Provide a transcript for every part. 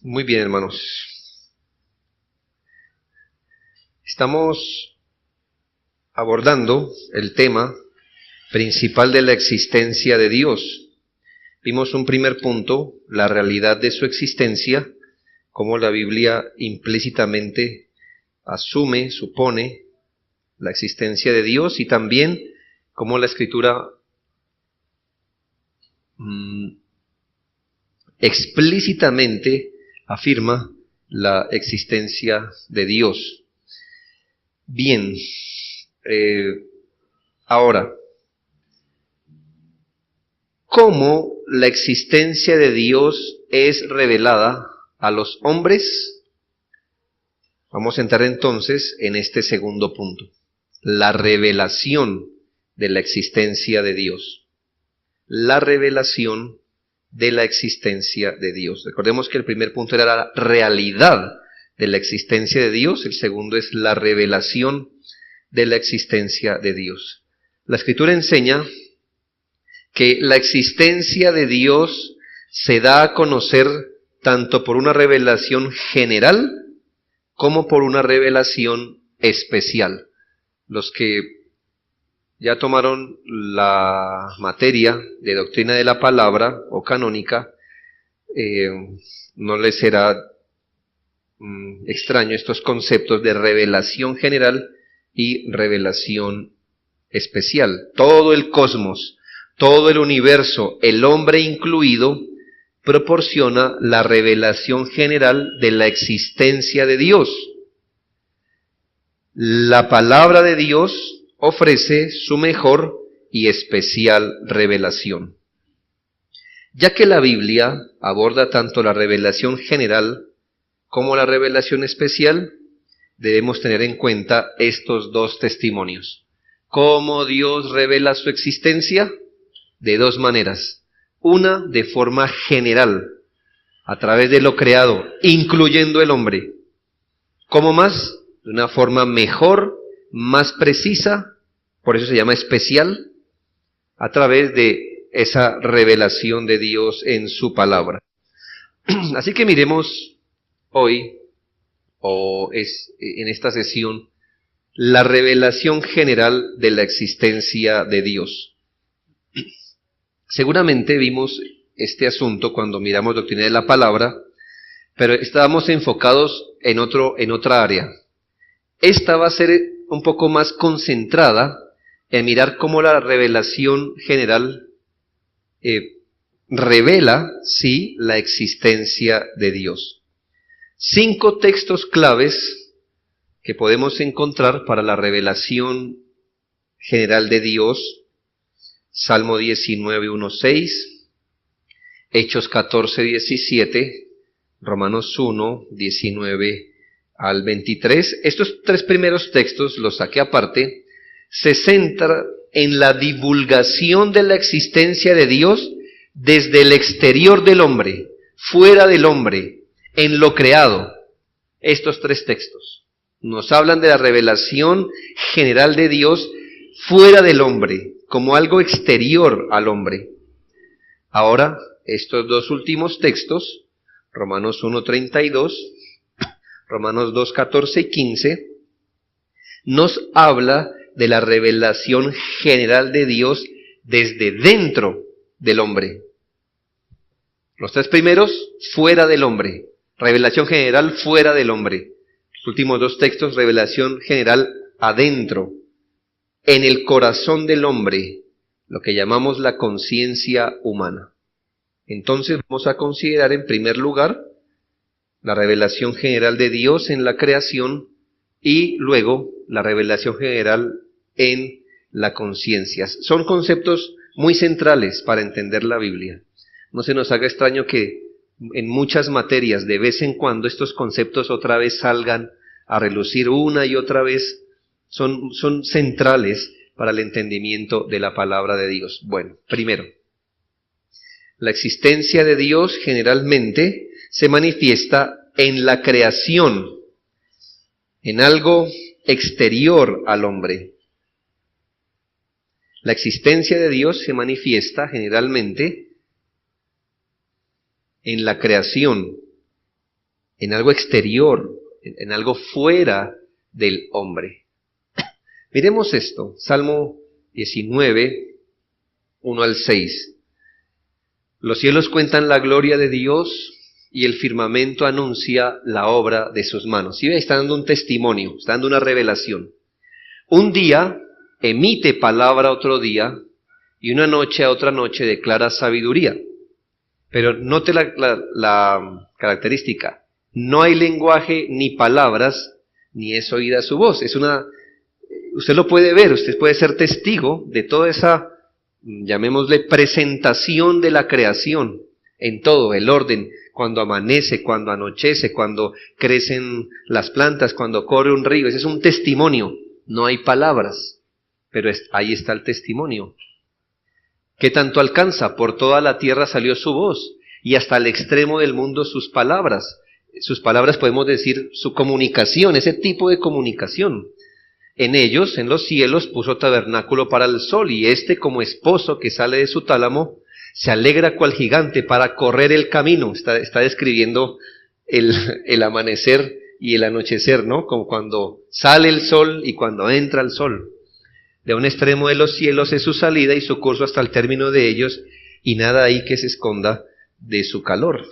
Muy bien, hermanos. Estamos abordando el tema principal de la existencia de Dios. Vimos un primer punto, la realidad de su existencia, cómo la Biblia implícitamente asume, supone la existencia de Dios, y también cómo la Escritura explícitamente afirma la existencia de Dios. Bien, ahora, ¿cómo la existencia de Dios es revelada a los hombres? Vamos a entrar entonces en este segundo punto, la revelación de la existencia de Dios. La revelación de la existencia de Dios. Recordemos que el primer punto era la realidad de la existencia de Dios, el segundo es la revelación de la existencia de Dios. La Escritura enseña que la existencia de Dios se da a conocer tanto por una revelación general como por una revelación especial. Los que ya tomaron la materia de doctrina de la palabra o canónica, no les será extraño estos conceptos de revelación general y revelación especial. Todo el cosmos, todo el universo, el hombre incluido, proporciona la revelación general de la existencia de Dios. La palabra de Dios ofrece su mejor y especial revelación. Ya que la Biblia aborda tanto la revelación general como la revelación especial, debemos tener en cuenta estos dos testimonios. ¿Cómo Dios revela su existencia? De dos maneras. Una, de forma general, a través de lo creado, incluyendo el hombre. ¿Cómo más? De una forma mejor, más precisa, por eso se llama especial, a través de esa revelación de Dios en su palabra. Así que miremos hoy, en esta sesión, la revelación general de la existencia de Dios. Seguramente vimos este asunto cuando miramos doctrina de la palabra, pero estábamos enfocados en otra área. Esta va a ser un poco más concentrada en mirar cómo la revelación general revela, sí, la existencia de Dios. 5 textos claves que podemos encontrar para la revelación general de Dios: Salmo 19, 1, 6, Hechos 14, 17, Romanos 1, 19 al 23. Estos 3 primeros textos, los saqué aparte, se centran en la divulgación de la existencia de Dios desde el exterior del hombre, fuera del hombre, en lo creado. Estos 3 textos nos hablan de la revelación general de Dios fuera del hombre, como algo exterior al hombre. Ahora, estos 2 últimos textos, Romanos 1:32, Romanos 2:14 y 15, nos habla de la revelación general de Dios desde dentro del hombre. Los 3 primeros, fuera del hombre. Revelación general fuera del hombre. Los últimos 2 textos, revelación general adentro, en el corazón del hombre, lo que llamamos la conciencia humana. Entonces vamos a considerar en primer lugar la revelación general de Dios en la creación y luego la revelación general en la conciencia. Son conceptos muy centrales para entender la Biblia. No se nos haga extraño que en muchas materias de vez en cuando estos conceptos otra vez salgan a relucir una y otra vez. Son centrales para el entendimiento de la palabra de Dios. Bueno, primero, la existencia de Dios generalmente se manifiesta en la creación, en algo exterior al hombre. La existencia de Dios se manifiesta generalmente en la creación, en algo exterior, en algo fuera del hombre. Miremos esto, Salmo 19, 1 al 6. Los cielos cuentan la gloria de Dios y el firmamento anuncia la obra de sus manos. ¿Sí? Está dando un testimonio, está dando una revelación. Un día emite palabra a otro día y una noche a otra noche declara sabiduría. Pero note la característica. No hay lenguaje ni palabras, ni es oída su voz. Usted lo puede ver, usted puede ser testigo de toda esa, llamémosle, presentación de la creación en todo, el orden, cuando amanece, cuando anochece, cuando crecen las plantas, cuando corre un río. Ese es un testimonio, no hay palabras, pero ahí está el testimonio. ¿Qué tanto alcanza? Por toda la tierra salió su voz, y hasta el extremo del mundo sus palabras. Sus palabras podemos decir su comunicación, ese tipo de comunicación. En ellos, en los cielos, puso tabernáculo para el sol, y éste, como esposo que sale de su tálamo, se alegra cual gigante para correr el camino. Está describiendo el amanecer y el anochecer, ¿no? Como cuando sale el sol y cuando entra el sol. De un extremo de los cielos es su salida y su curso hasta el término de ellos, y nada hay que se esconda de su calor.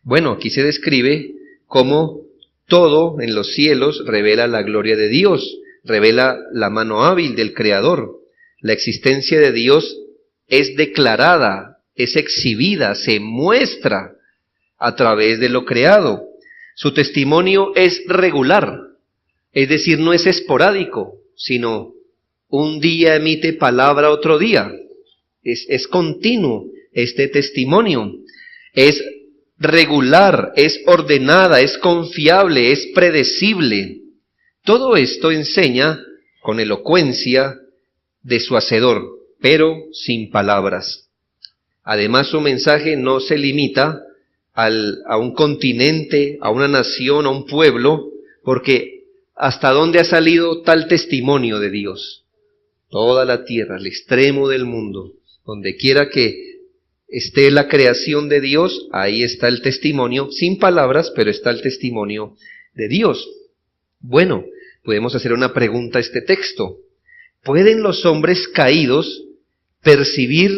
Bueno, aquí se describe cómo todo en los cielos revela la gloria de Dios, revela la mano hábil del Creador. La existencia de Dios es declarada, es exhibida, se muestra a través de lo creado. Su testimonio es regular, es decir, no es esporádico, sino un día emite palabra otro día. Es continuo este testimonio. Es regular, es ordenada, es confiable, es predecible. Todo esto enseña con elocuencia de su hacedor, pero sin palabras. Además, su mensaje no se limita a un continente, a una nación, a un pueblo, porque ¿hasta dónde ha salido tal testimonio de Dios? Toda la tierra, el extremo del mundo, donde quiera que esté la creación de Dios, ahí está el testimonio, sin palabras, pero está el testimonio de Dios. Bueno, podemos hacer una pregunta a este texto. ¿Pueden los hombres caídos percibir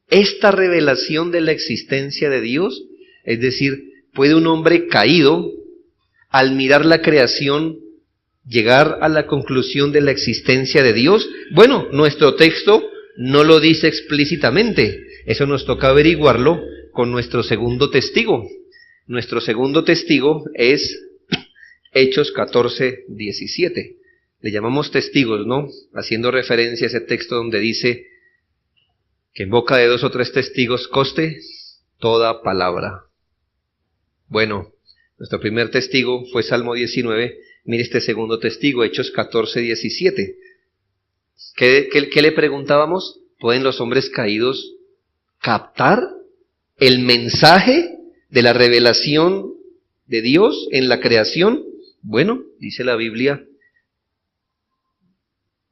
esta revelación de la existencia de Dios? Es decir, ¿puede un hombre caído, al mirar la creación, llegar a la conclusión de la existencia de Dios? Bueno, nuestro texto no lo dice explícitamente. Eso nos toca averiguarlo con nuestro segundo testigo. Nuestro segundo testigo es Hechos 14, 17. Le llamamos testigos, ¿no? Haciendo referencia a ese texto donde dice que en boca de 2 o 3 testigos conste toda palabra. Bueno, nuestro primer testigo fue Salmo 19. Mire este segundo testigo, Hechos 14, 17. ¿Qué le preguntábamos? ¿Pueden los hombres caídos captar el mensaje de la revelación de Dios en la creación? Bueno, dice la Biblia,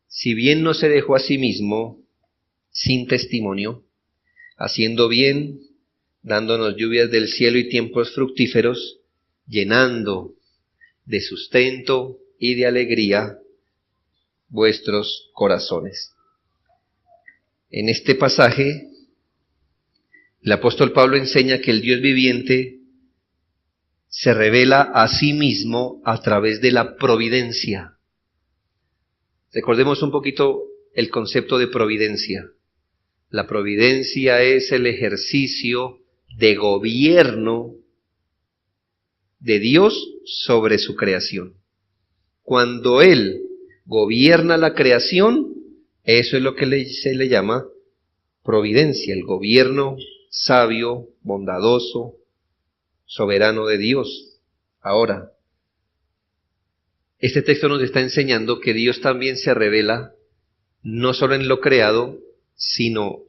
si bien no se dejó a sí mismo sin testimonio, haciendo bien, dándonos lluvias del cielo y tiempos fructíferos, llenando de sustento y de alegría vuestros corazones. En este pasaje, el apóstol Pablo enseña que el Dios viviente se revela a sí mismo a través de la providencia. Recordemos un poquito el concepto de providencia. La providencia es el ejercicio de gobierno de Dios sobre su creación. Cuando Él gobierna la creación, eso es lo que se le llama providencia, el gobierno sabio, bondadoso, soberano de Dios. Ahora, este texto nos está enseñando que Dios también se revela no solo en lo creado, sino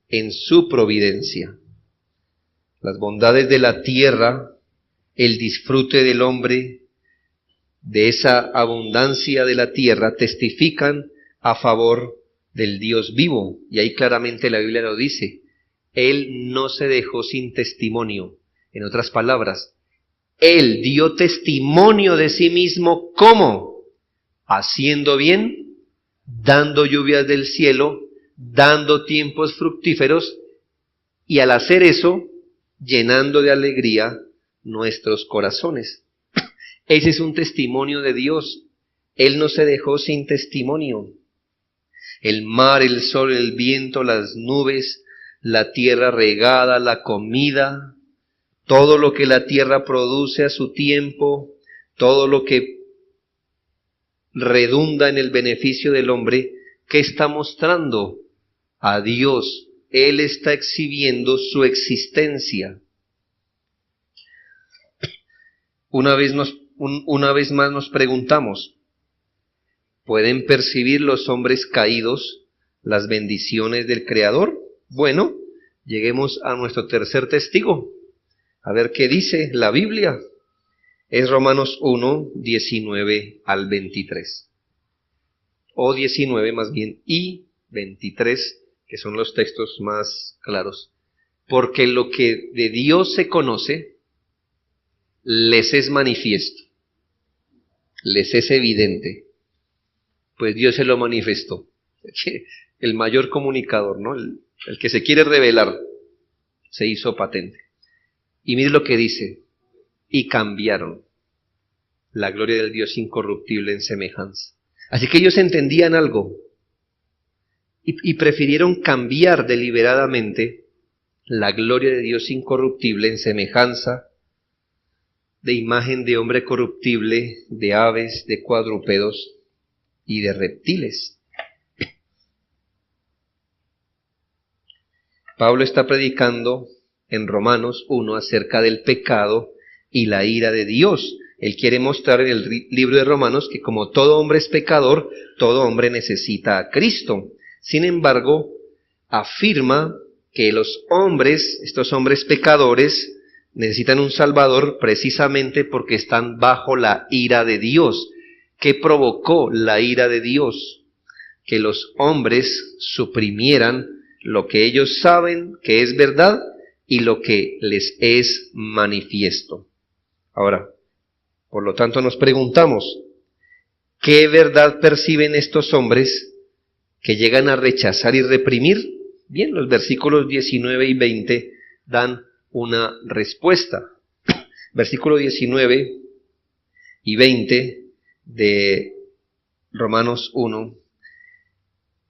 en su providencia. Las bondades de la tierra, el disfrute del hombre, de esa abundancia de la tierra, testifican a favor del Dios vivo. Y ahí claramente la Biblia lo dice. Él no se dejó sin testimonio. En otras palabras, Él dio testimonio de sí mismo, ¿cómo? Haciendo bien, dando lluvias del cielo, dando tiempos fructíferos, y al hacer eso, llenando de alegría nuestros corazones. Ese es un testimonio de Dios. Él no se dejó sin testimonio. El mar, el sol, el viento, las nubes, la tierra regada, la comida, todo lo que la tierra produce a su tiempo, todo lo que redunda en el beneficio del hombre, ¿qué está mostrando? A Dios. Él está exhibiendo su existencia. Una vez más nos preguntamos, ¿pueden percibir los hombres caídos las bendiciones del Creador? Bueno, lleguemos a nuestro tercer testigo. A ver qué dice la Biblia. Es Romanos 1, 19 al 23. O 19 más bien, y 23, que son los textos más claros. Porque lo que de Dios se conoce, les es manifiesto, les es evidente, pues Dios se lo manifestó. El mayor comunicador, ¿no? El que se quiere revelar, se hizo patente. Y mire lo que dice, y cambiaron la gloria del Dios incorruptible en semejanza. Así que ellos entendían algo, y prefirieron cambiar deliberadamente la gloria de Dios incorruptible en semejanza de imagen de hombre corruptible, de aves, de cuadrúpedos y de reptiles. Pablo está predicando en Romanos 1 acerca del pecado y la ira de Dios. Él quiere mostrar en el libro de Romanos que como todo hombre es pecador, todo hombre necesita a Cristo. Sin embargo, afirma que los hombres, estos hombres pecadores, necesitan un Salvador precisamente porque están bajo la ira de Dios. ¿Qué provocó la ira de Dios? Que los hombres suprimieran lo que ellos saben que es verdad y lo que les es manifiesto. Ahora, por lo tanto nos preguntamos, ¿qué verdad perciben estos hombres que llegan a rechazar y reprimir? Bien, los versículos 19 y 20 dan una respuesta. Versículo 19 y 20 de Romanos 1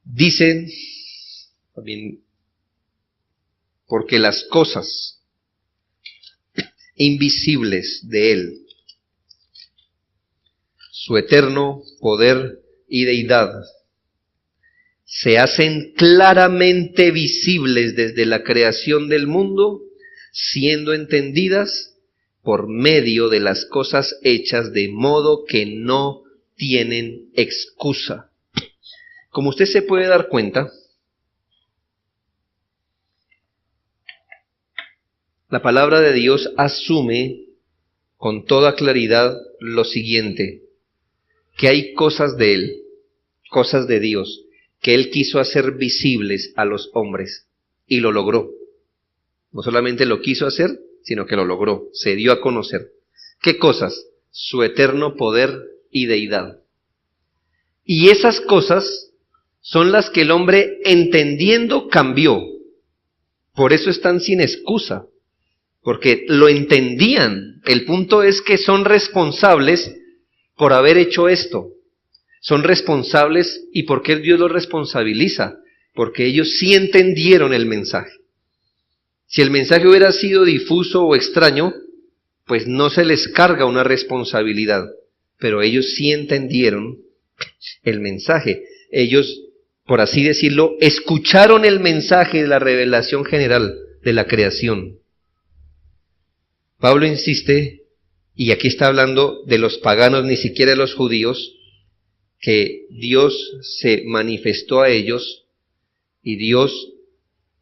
dicen, también, porque las cosas invisibles de Él, su eterno poder y deidad, se hacen claramente visibles desde la creación del mundo, siendo entendidas por medio de las cosas hechas, de modo que no tienen excusa. Como usted se puede dar cuenta, la palabra de Dios asume con toda claridad lo siguiente, que hay cosas de Él, cosas de Dios, que Él quiso hacer visibles a los hombres, y lo logró. No solamente lo quiso hacer, sino que lo logró, se dio a conocer. ¿Qué cosas? Su eterno poder y deidad. Y esas cosas son las que el hombre, entendiendo, cambió. Por eso están sin excusa, porque lo entendían. El punto es que son responsables por haber hecho esto. Son responsables. ¿Y por qué Dios los responsabiliza? Porque ellos sí entendieron el mensaje. Si el mensaje hubiera sido difuso o extraño, pues no se les carga una responsabilidad. Pero ellos sí entendieron el mensaje. Ellos, por así decirlo, escucharon el mensaje de la revelación general de la creación. Pablo insiste, y aquí está hablando de los paganos, ni siquiera de los judíos, que Dios se manifestó a ellos y Dios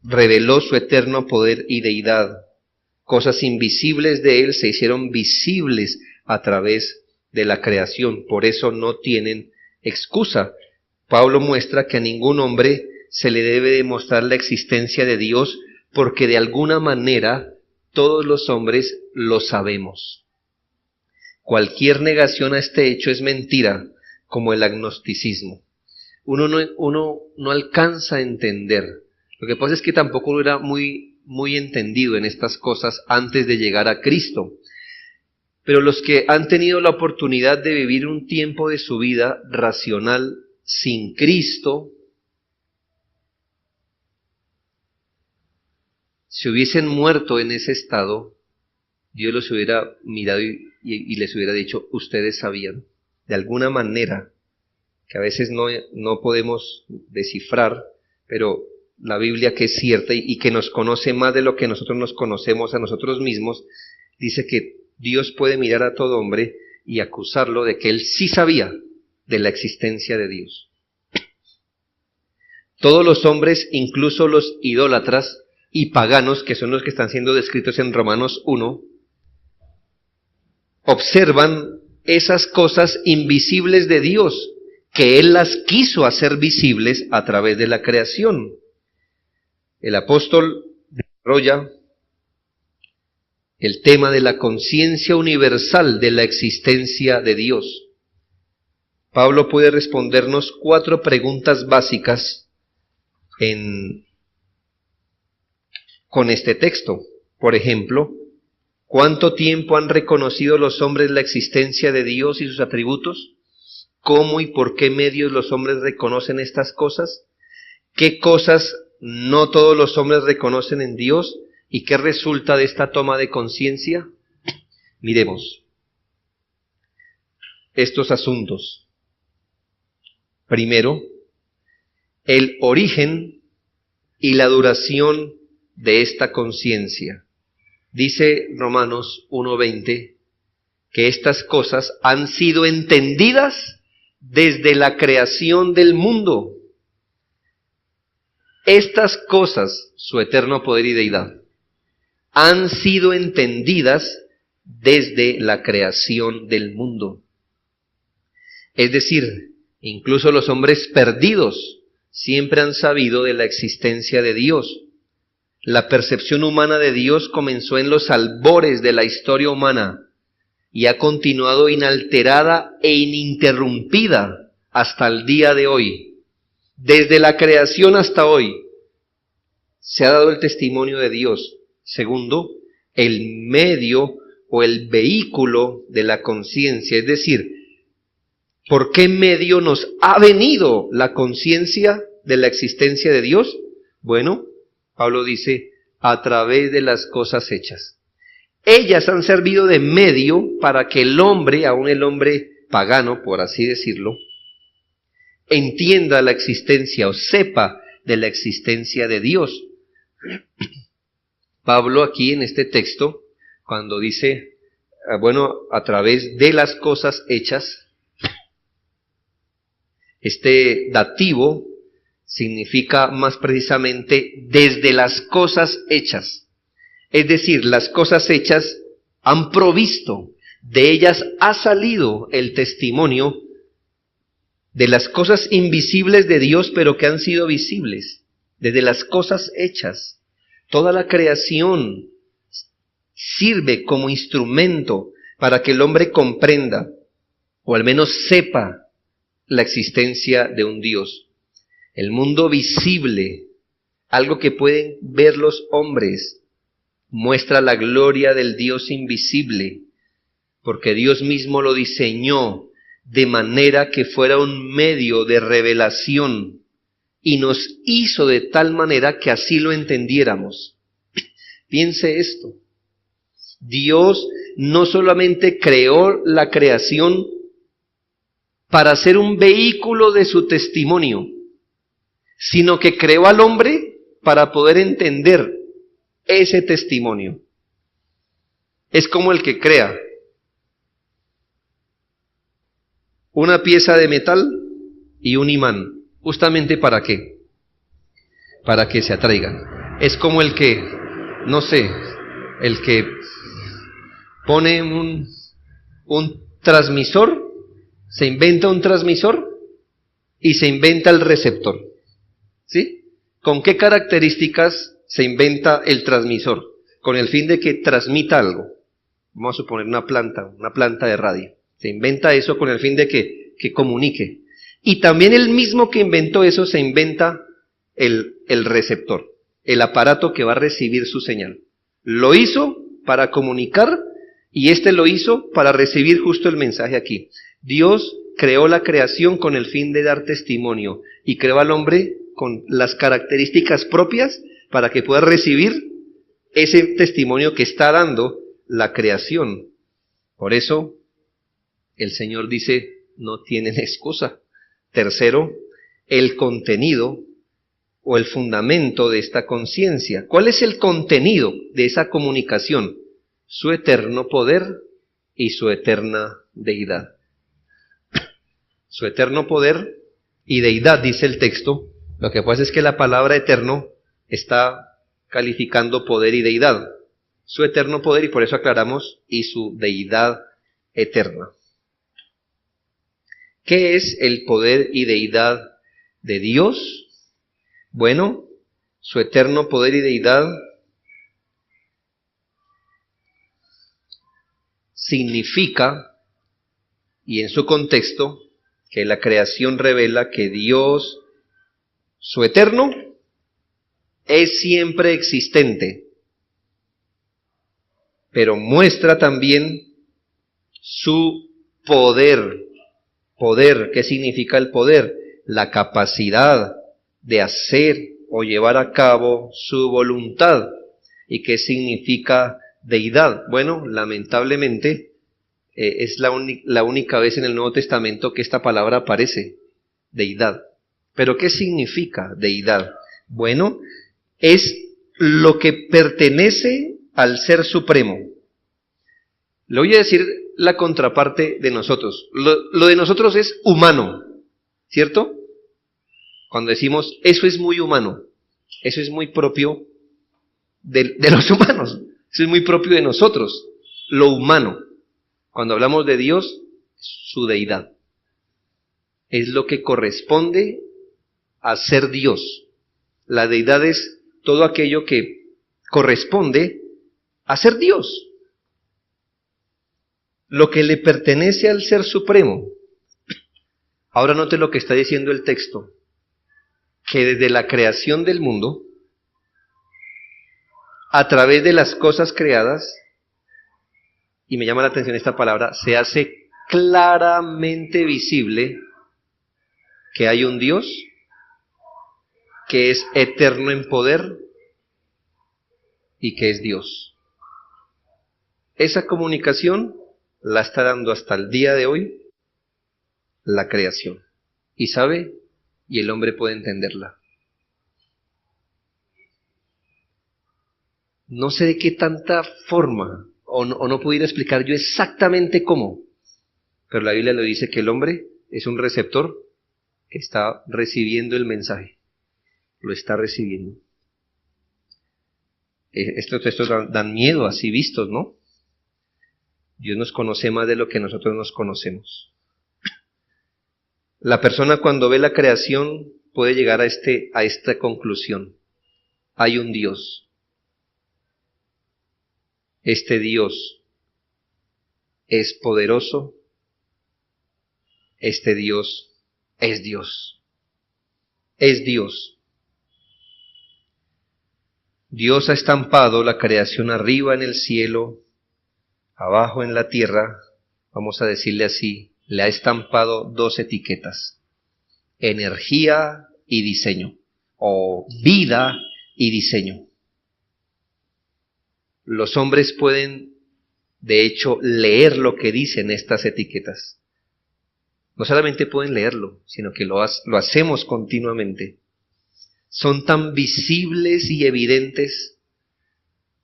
reveló su eterno poder y deidad. Cosas invisibles de Él se hicieron visibles a través de la creación, por eso no tienen excusa. Pablo muestra que a ningún hombre se le debe demostrar la existencia de Dios porque de alguna manera todos los hombres lo sabemos. Cualquier negación a este hecho es mentira, como el agnosticismo. Uno no alcanza a entender. Lo que pasa es que tampoco lo era muy entendido en estas cosas antes de llegar a Cristo. Pero los que han tenido la oportunidad de vivir un tiempo de su vida racional sin Cristo, si hubiesen muerto en ese estado, Dios los hubiera mirado y les hubiera dicho, ustedes sabían, de alguna manera, que a veces no podemos descifrar, pero la Biblia, que es cierta y que nos conoce más de lo que nosotros nos conocemos a nosotros mismos, dice que Dios puede mirar a todo hombre y acusarlo de que él sí sabía de la existencia de Dios. Todos los hombres, incluso los idólatras y paganos, que son los que están siendo descritos en Romanos 1, observan esas cosas invisibles de Dios, que Él las quiso hacer visibles a través de la creación. El apóstol desarrolla el tema de la conciencia universal de la existencia de Dios. Pablo puede respondernos 4 preguntas básicas con este texto. Por ejemplo, ¿cuánto tiempo han reconocido los hombres la existencia de Dios y sus atributos? ¿Cómo y por qué medios los hombres reconocen estas cosas? ¿Qué cosas no todos los hombres reconocen en Dios? ¿Y qué resulta de esta toma de conciencia? Miremos estos asuntos. Primero, el origen y la duración de esta conciencia. Dice Romanos 1:20 que estas cosas han sido entendidas desde la creación del mundo. Estas cosas, su eterno poder y deidad, han sido entendidas desde la creación del mundo. Es decir, incluso los hombres perdidos siempre han sabido de la existencia de Dios. La percepción humana de Dios comenzó en los albores de la historia humana y ha continuado inalterada e ininterrumpida hasta el día de hoy. Desde la creación hasta hoy se ha dado el testimonio de Dios. Segundo, el medio o el vehículo de la conciencia, es decir, ¿por qué medio nos ha venido la conciencia de la existencia de Dios? Bueno, Pablo dice, a través de las cosas hechas. Ellas han servido de medio para que el hombre, aun el hombre pagano, por así decirlo, entienda la existencia o sepa de la existencia de Dios. Pablo aquí en este texto, cuando dice, a través de las cosas hechas, este dativo significa más precisamente desde las cosas hechas. Es decir, las cosas hechas han provisto, de ellas ha salido el testimonio de las cosas invisibles de Dios, pero que han sido visibles, desde las cosas hechas. Toda la creación sirve como instrumento para que el hombre comprenda, o al menos sepa, la existencia de un Dios. El mundo visible, algo que pueden ver los hombres, muestra la gloria del Dios invisible, porque Dios mismo lo diseñó de manera que fuera un medio de revelación y nos hizo de tal manera que así lo entendiéramos. Piense esto. Dios no solamente creó la creación para ser un vehículo de su testimonio, sino que creó al hombre para poder entender ese testimonio. Es como el que crea una pieza de metal y un imán. ¿Justamente para qué? Para que se atraigan. Es como el que, no sé, el que pone un transmisor, se inventa un transmisor y se inventa el receptor. ¿Sí? ¿Con qué características se inventa el transmisor? con el fin de que transmita algo. Vamos a suponer una planta de radio. Se inventa eso con el fin de que comunique. Y también el mismo que inventó eso se inventa el receptor, el aparato que va a recibir su señal. Lo hizo para comunicar y lo hizo para recibir justo el mensaje aquí. Dios creó la creación con el fin de dar testimonio y creó al hombre con las características propias para que pueda recibir ese testimonio que está dando la creación. Por eso el Señor dice, no tienen excusa. Tercero, el contenido o el fundamento de esta conciencia. ¿Cuál es el contenido de esa comunicación? Su eterno poder y su eterna deidad. Su eterno poder y deidad, dice el texto. Lo que pasa es que la palabra eterno está calificando poder y deidad. Su eterno poder, y por eso aclaramos, y su deidad eterna. ¿Qué es el poder y deidad de Dios? Bueno, su eterno poder y deidad significa, y en su contexto, que la creación revela que Dios, su eterno, es siempre existente, pero muestra también su poder. Poder, ¿qué significa el poder? La capacidad de hacer o llevar a cabo su voluntad. ¿Y qué significa deidad? Bueno, lamentablemente es la única vez en el Nuevo Testamento que esta palabra aparece, deidad. ¿Pero qué significa deidad? Bueno, es lo que pertenece al Ser Supremo. Le voy a decir la contraparte de nosotros. Lo de nosotros es humano, ¿cierto? Cuando decimos, eso es muy humano, eso es muy propio de los humanos, eso es muy propio de nosotros, lo humano. Cuando hablamos de Dios, su deidad. Es lo que corresponde a ser Dios. La deidad es todo aquello que corresponde a ser Dios. Lo que le pertenece al Ser Supremo. Ahora note lo que está diciendo el texto, que desde la creación del mundo, a través de las cosas creadas, y me llama la atención esta palabra, se hace claramente visible que hay un Dios que es eterno en poder y que es Dios. Esa comunicación la está dando hasta el día de hoy la creación. Y sabe, y el hombre puede entenderla. No sé de qué tanta forma, o no pudiera explicar yo exactamente cómo, pero la Biblia lo dice que el hombre es un receptor que está recibiendo el mensaje, lo está recibiendo. Estos textos dan miedo así vistos, ¿no? Dios nos conoce más de lo que nosotros nos conocemos. La persona cuando ve la creación puede llegar a esta conclusión. Hay un Dios. Este Dios es poderoso. Este Dios es Dios. Es Dios. Dios ha estampado la creación arriba en el cielo, abajo en la tierra, vamos a decirle así, le ha estampado dos etiquetas, energía y diseño, o vida y diseño. Los hombres pueden, de hecho, leer lo que dicen estas etiquetas. No solamente pueden leerlo, sino que lo hacemos continuamente. Son tan visibles y evidentes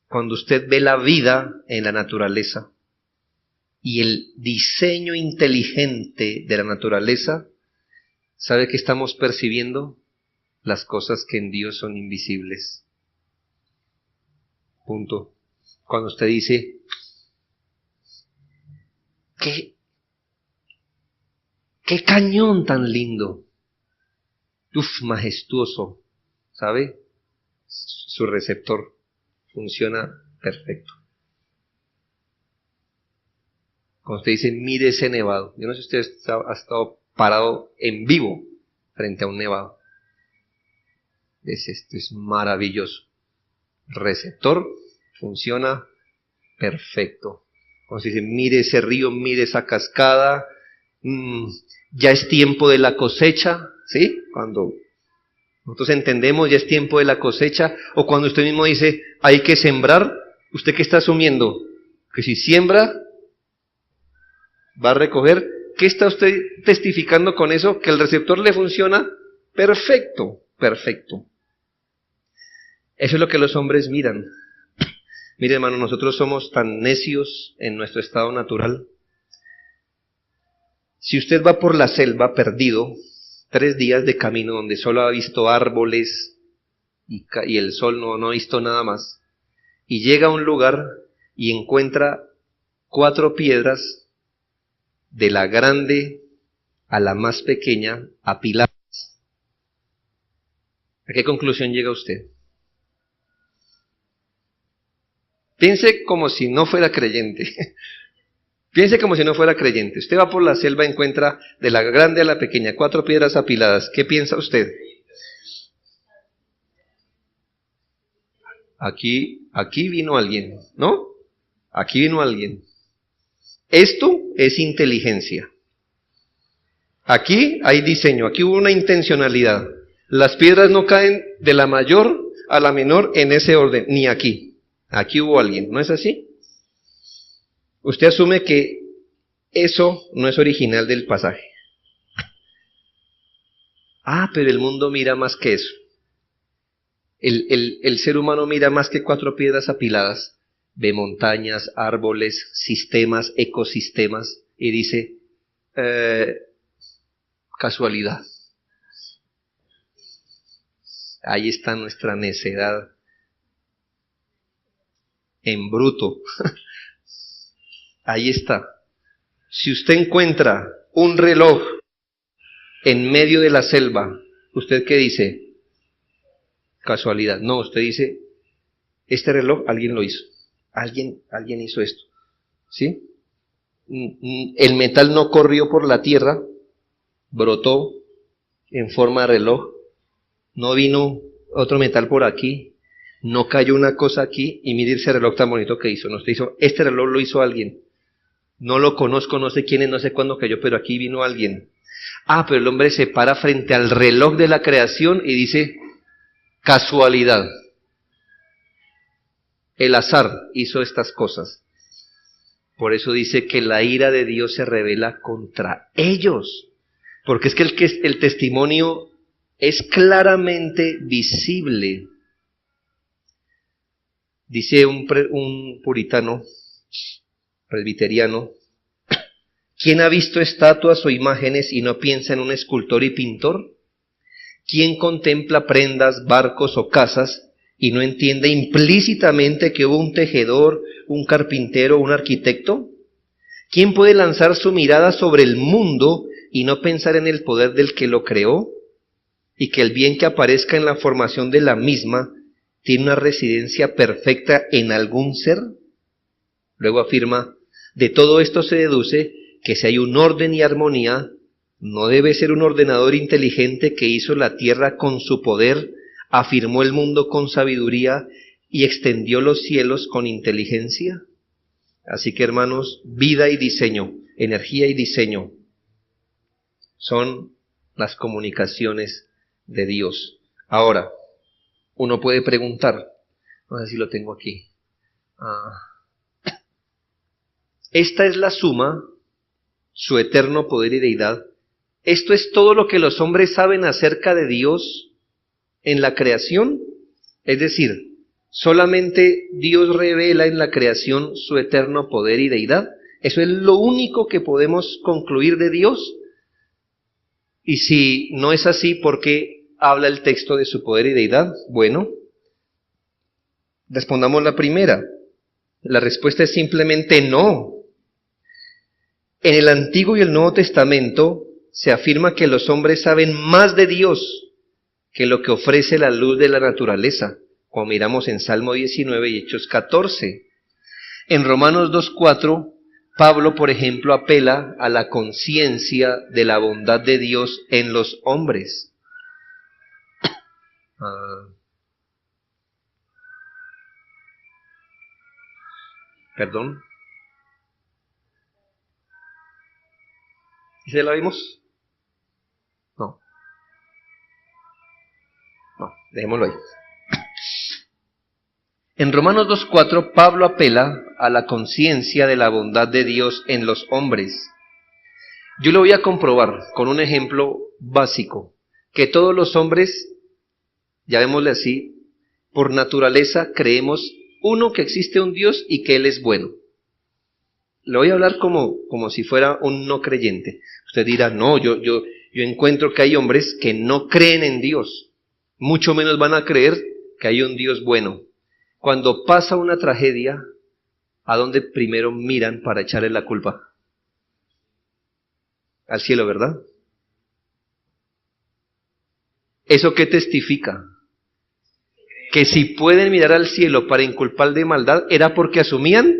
cuando usted ve la vida en la naturaleza y el diseño inteligente de la naturaleza. ¿Sabe que estamos percibiendo? Las cosas que en Dios son invisibles. Punto. Cuando usted dice, ¡qué cañón tan lindo! ¡Uf, majestuoso! ¿Sabe? Su receptor funciona perfecto. Cuando usted dice, mire ese nevado, yo no sé si usted ha estado parado en vivo frente a un nevado. Esto es maravilloso. Receptor funciona perfecto. Cuando se dice, mire ese río, mire esa cascada, ya es tiempo de la cosecha, ¿sí? Cuando nosotros entendemos, ya es tiempo de la cosecha, o cuando usted mismo dice, hay que sembrar, ¿usted qué está asumiendo? Que si siembra, va a recoger. ¿Qué está usted testificando con eso? Que el receptor le funciona perfecto, perfecto. Eso es lo que los hombres miran. Mire, hermano, nosotros somos tan necios en nuestro estado natural. Si usted va por la selva perdido, 3 días de camino donde solo ha visto árboles y el sol no ha visto nada más, y llega a un lugar y encuentra 4 piedras, de la grande a la más pequeña, apiladas. ¿A qué conclusión llega usted? Piense como si no fuera creyente. Piense como si no fuera creyente. Usted va por la selva y encuentra de la grande a la pequeña 4 piedras apiladas. ¿Qué piensa usted? Aquí vino alguien, ¿no? Aquí vino alguien. Esto es inteligencia. Aquí hay diseño, aquí hubo una intencionalidad. Las piedras no caen de la mayor a la menor en ese orden, ni aquí. Aquí hubo alguien, ¿no es así? Usted asume que eso no es original del pasaje. Pero el mundo mira más que eso. El ser humano mira más que 4 piedras apiladas. Ve montañas, árboles, sistemas, ecosistemas, y dice, casualidad. Ahí está nuestra necedad en bruto. Ahí está. Si usted encuentra un reloj en medio de la selva, ¿usted qué dice? Casualidad. No, usted dice, este reloj alguien lo hizo. Alguien hizo esto. ¿Sí? El metal no corrió por la tierra, brotó en forma de reloj. No vino otro metal por aquí. No cayó una cosa aquí y mire ese reloj tan bonito que hizo. No, usted hizo, este reloj lo hizo alguien. No lo conozco, no sé quién es, no sé cuándo cayó, pero aquí vino alguien. Pero el hombre se para frente al reloj de la creación y dice, casualidad. El azar hizo estas cosas. Por eso dice que la ira de Dios se revela contra ellos. Porque es que el testimonio es claramente visible. Dice un puritano, presbiteriano, ¿quién ha visto estatuas o imágenes y no piensa en un escultor y pintor? ¿Quién contempla prendas, barcos o casas y no entiende implícitamente que hubo un tejedor, un carpintero, un arquitecto? ¿Quién puede lanzar su mirada sobre el mundo y no pensar en el poder del que lo creó? Y que el bien que aparezca en la formación de la misma tiene una residencia perfecta en algún ser. Luego afirma, de todo esto se deduce que si hay un orden y armonía, no debe ser un ordenador inteligente que hizo la tierra con su poder, afirmó el mundo con sabiduría y extendió los cielos con inteligencia. Así que, hermanos, vida y diseño, energía y diseño son las comunicaciones de Dios. Ahora, uno puede preguntar, no sé si lo tengo aquí. Esta es la suma, su eterno poder y deidad. ¿Esto es todo lo que los hombres saben acerca de Dios en la creación? Es decir, ¿solamente Dios revela en la creación su eterno poder y deidad? ¿Eso es lo único que podemos concluir de Dios? Y si no es así, ¿por qué habla el texto de su poder y deidad? Bueno, respondamos la primera. La respuesta es simplemente no. En el Antiguo y el Nuevo Testamento se afirma que los hombres saben más de Dios que lo que ofrece la luz de la naturaleza. como miramos en Salmo 19 y Hechos 14. En Romanos 2:4, Pablo, por ejemplo, apela a la conciencia de la bondad de Dios en los hombres. Perdón. ¿Se la vimos? No, dejémoslo ahí. En Romanos 2:4, Pablo apela a la conciencia de la bondad de Dios en los hombres. Yo lo voy a comprobar con un ejemplo básico, que todos los hombres, llamémosle así, por naturaleza creemos, uno, que existe un Dios y que Él es bueno. Le voy a hablar como si fuera un no creyente. Usted dirá, no, yo encuentro que hay hombres que no creen en Dios, mucho menos van a creer que hay un Dios bueno. Cuando pasa una tragedia, ¿a dónde primero miran para echarle la culpa? Al cielo, ¿verdad? ¿Eso qué testifica? Que si pueden mirar al cielo para inculpar de maldad, era porque asumían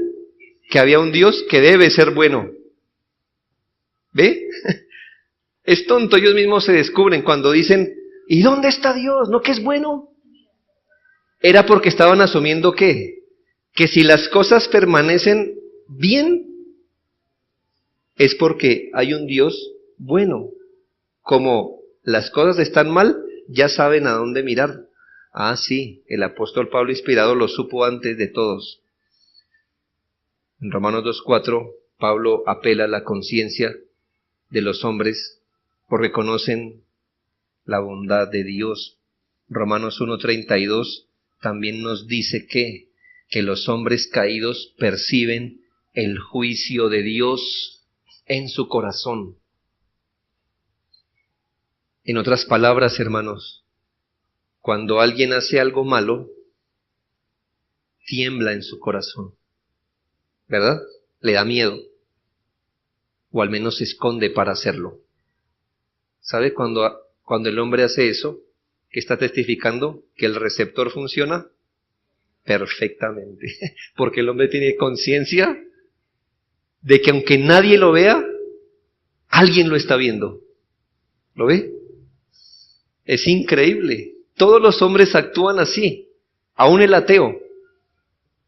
que había un Dios que debe ser bueno. ¿Ve? Es tonto, ellos mismos se descubren cuando dicen, ¿y dónde está Dios? ¿No que es bueno? Era porque estaban asumiendo que si las cosas permanecen bien, es porque hay un Dios bueno. Como las cosas están mal, ya saben a dónde mirar. Ah, sí, el apóstol Pablo inspirado lo supo antes de todos. En Romanos 2:4, Pablo apela a la conciencia de los hombres porque conocen la bondad de Dios. Romanos 1:32 también nos dice que los hombres caídos perciben el juicio de Dios en su corazón. En otras palabras, hermanos, cuando alguien hace algo malo, tiembla en su corazón, ¿verdad? Le da miedo, o al menos se esconde para hacerlo. ¿Sabe cuando el hombre hace eso? ¿Qué está testificando? Que el receptor funciona perfectamente, porque el hombre tiene conciencia de que aunque nadie lo vea, alguien lo está viendo. ¿Lo ve? Es increíble. Todos los hombres actúan así. Aún el ateo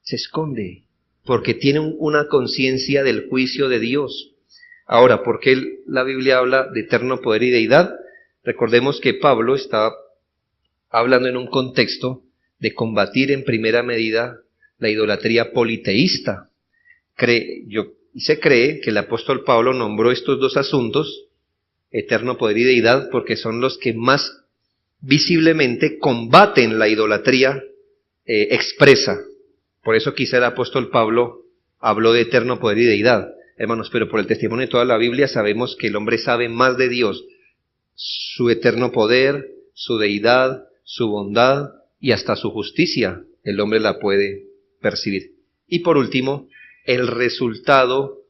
se esconde porque tiene una conciencia del juicio de Dios. Ahora, ¿por qué la Biblia habla de eterno poder y deidad? Recordemos que Pablo está hablando en un contexto de combatir en primera medida la idolatría politeísta. Se cree que el apóstol Pablo nombró estos dos asuntos, eterno poder y deidad, porque son los que más visiblemente combaten la idolatría expresa. Por eso quizá el apóstol Pablo habló de eterno poder y deidad. Hermanos, pero por el testimonio de toda la Biblia sabemos que el hombre sabe más de Dios, su eterno poder, su deidad, su bondad y hasta su justicia. El hombre la puede percibir. Y por último, el resultado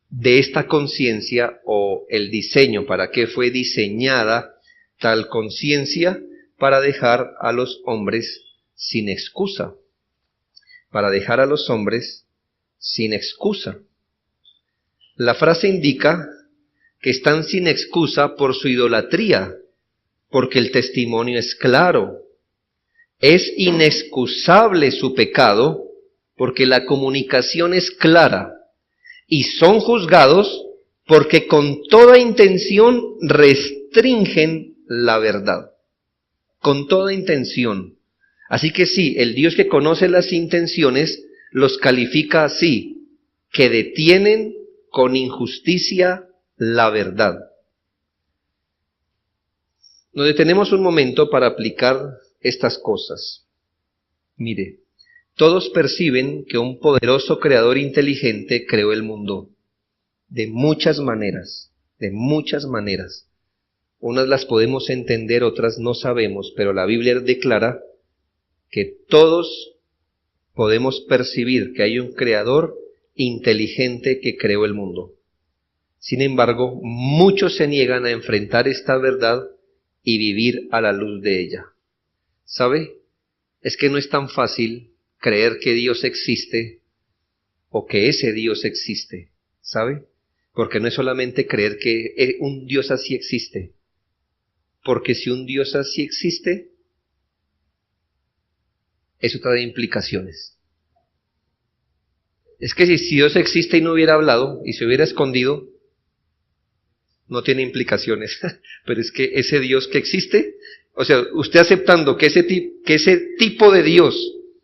de esta conciencia o el diseño, para qué fue diseñada tal conciencia, para dejar a los hombres sin excusa. Para dejar a los hombres sin excusa. La frase indica que están sin excusa por su idolatría, porque el testimonio es claro. Es inexcusable su pecado, porque la comunicación es clara. Y son juzgados porque con toda intención restringen la verdad. Con toda intención. Así que sí, el Dios que conoce las intenciones los califica así, que detienen con injusticia la verdad. Nos detenemos un momento para aplicar estas cosas. Mire, todos perciben que un poderoso creador inteligente creó el mundo de muchas maneras, de muchas maneras. Unas las podemos entender, otras no sabemos, pero la Biblia declara que todos podemos percibir que hay un creador inteligente que creó el mundo. Sin embargo, muchos se niegan a enfrentar esta verdad y vivir a la luz de ella. ¿Sabe? es que no es tan fácil creer que Dios existe o que ese Dios existe, ¿sabe? Porque no es solamente creer que un Dios así existe, porque si un Dios así existe, eso trae implicaciones. Es que si Dios existe y no hubiera hablado y se hubiera escondido, no tiene implicaciones. Pero es que ese Dios que existe, o sea, usted aceptando que ese tipo de Dios,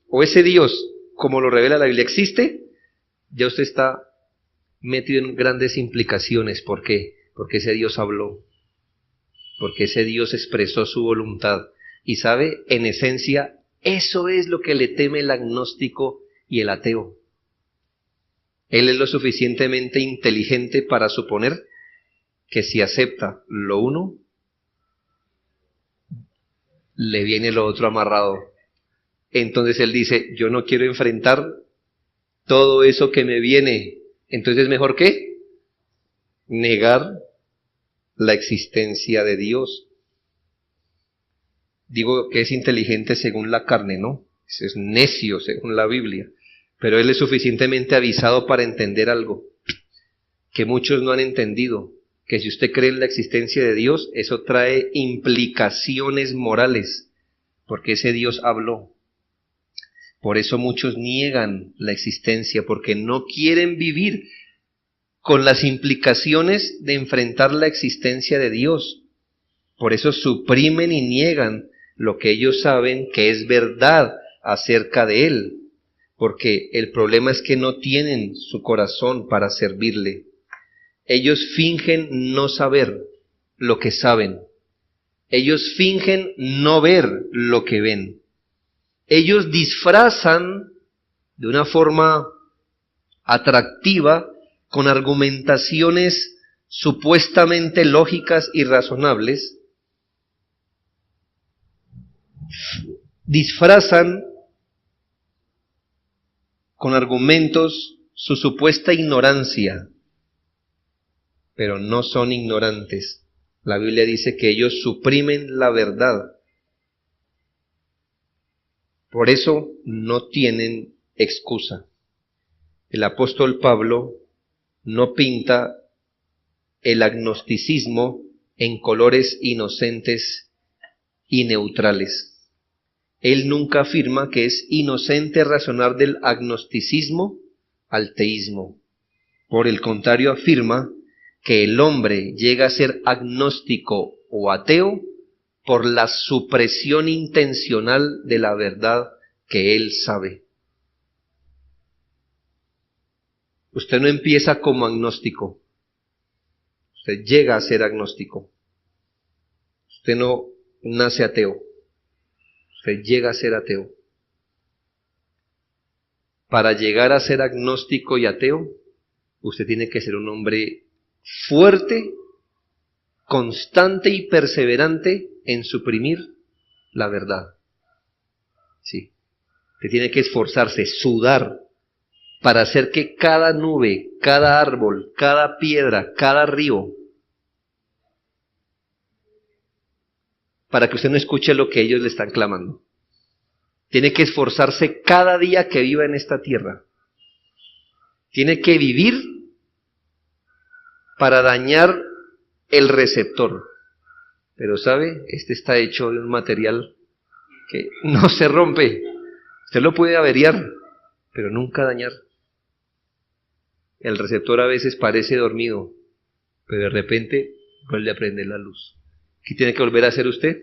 o ese Dios, como lo revela la Biblia, existe, ya usted está metido en grandes implicaciones. ¿Por qué? Porque ese Dios habló, porque ese Dios expresó su voluntad. Y sabe, en esencia, eso es lo que le teme el agnóstico y el ateo. Él es lo suficientemente inteligente para suponer que si acepta lo uno, le viene lo otro amarrado. Entonces él dice, yo no quiero enfrentar todo eso que me viene. Entonces, ¿mejor qué? Negar la existencia de Dios. Digo que es inteligente según la carne, ¿no? Es necio según la Biblia. Pero él es suficientemente avisado para entender algo que muchos no han entendido. Que si usted cree en la existencia de Dios, eso trae implicaciones morales, porque ese Dios habló. Por eso muchos niegan la existencia, porque no quieren vivir con las implicaciones de enfrentar la existencia de Dios. Por eso suprimen y niegan lo que ellos saben que es verdad acerca de Él, porque el problema es que no tienen su corazón para servirle. Ellos fingen no saber lo que saben. Ellos fingen no ver lo que ven. Ellos disfrazan de una forma atractiva, con argumentaciones supuestamente lógicas y razonables, disfrazan con argumentos su supuesta ignorancia, pero no son ignorantes. La Biblia dice que ellos suprimen la verdad. Por eso no tienen excusa. El apóstol Pablo no pinta el agnosticismo en colores inocentes y neutrales. Él nunca afirma que es inocente razonar del agnosticismo al teísmo. Por el contrario, afirma que el hombre llega a ser agnóstico o ateo por la supresión intencional de la verdad que él sabe. Usted no empieza como agnóstico, usted llega a ser agnóstico. Usted no nace ateo, usted llega a ser ateo. Para llegar a ser agnóstico y ateo, usted tiene que ser un hombre fuerte, constante y perseverante en suprimir la verdad. Sí. Usted tiene que esforzarse, sudar, para hacer que cada nube, cada árbol, cada piedra, cada río, para que usted no escuche lo que ellos le están clamando. Tiene que esforzarse cada día que viva en esta tierra. Tiene que vivir para dañar el receptor. Pero ¿sabe? Este está hecho de un material que no se rompe. Usted lo puede averiar, pero nunca dañar. El receptor a veces parece dormido, pero de repente vuelve a prender la luz. ¿Qué tiene que volver a hacer usted?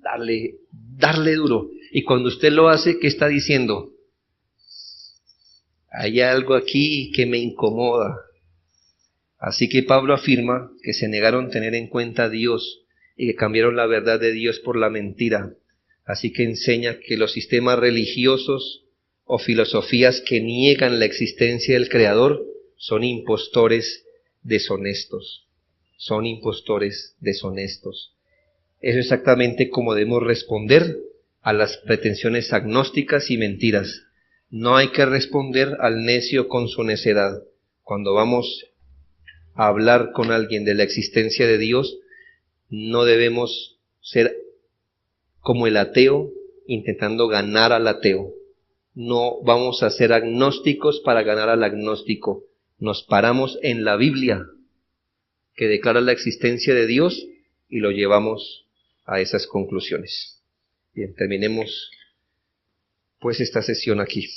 Darle duro. Y cuando usted lo hace, ¿qué está diciendo? Hay algo aquí que me incomoda. Así que Pablo afirma que se negaron a tener en cuenta a Dios y que cambiaron la verdad de Dios por la mentira. Así que enseña que los sistemas religiosos o filosofías que niegan la existencia del Creador son impostores deshonestos. Son impostores deshonestos. Eso es exactamente como debemos responder a las pretensiones agnósticas y mentiras. No hay que responder al necio con su necedad. Cuando vamos a hablar con alguien de la existencia de Dios, no debemos ser como el ateo intentando ganar al ateo. No vamos a ser agnósticos para ganar al agnóstico. Nos paramos en la Biblia, que declara la existencia de Dios, y lo llevamos a esas conclusiones. Bien, terminemos pues esta sesión aquí.